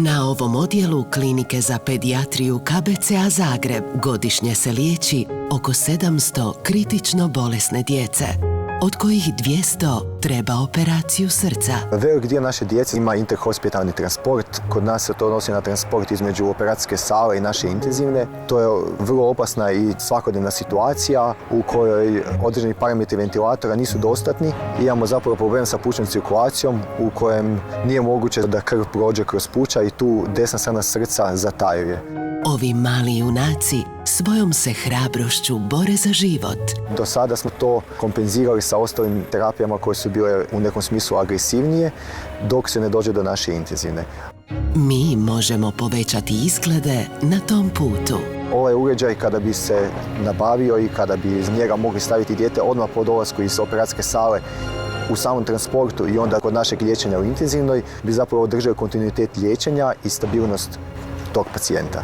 Na ovom odjelu Klinike za pedijatriju KBC-a Zagreb godišnje se liječi oko 700 kritično bolesne djece, od kojih 200 treba operaciju srca. Velik dio naše djece ima interhospitalni transport. Kod nas se to odnosi na transport između operacijske sale i naše intenzivne. To je vrlo opasna i svakodnevna situacija u kojoj određeni parametri ventilatora nisu dostatni. Imamo zapravo problem sa plućnom cirkulacijom u kojem nije moguće da krv prođe kroz pluća i tu desna strana srca zatajuje. Ovi mali junaci svojom se hrabrošću bore za život. Do sada smo to kompenzirali sa ostalim terapijama koje su bile u nekom smislu agresivnije, dok se ne dođe do naše intenzivne. Mi možemo povećati izglede na tom putu. Ovaj uređaj kada bi se nabavio i kada bi iz njega mogli staviti dijete odmah po dolasku iz operacijske sale u samom transportu i onda kod našeg liječenja u intenzivnoj, bi zapravo održao kontinuitet liječenja i stabilnost tog pacijenta.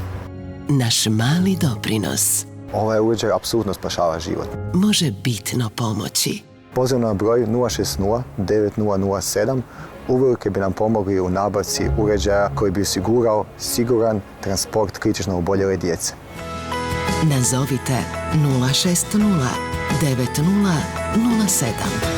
Naš mali doprinos Ovaj uređaj apsolutno spašava život. može bitno pomoći. Poziv na broj 060 9007 uvelike bi nam pomogli u nabavci uređaja koji bi osigurao siguran transport kritično oboljele djece. Nazovite 060 9007.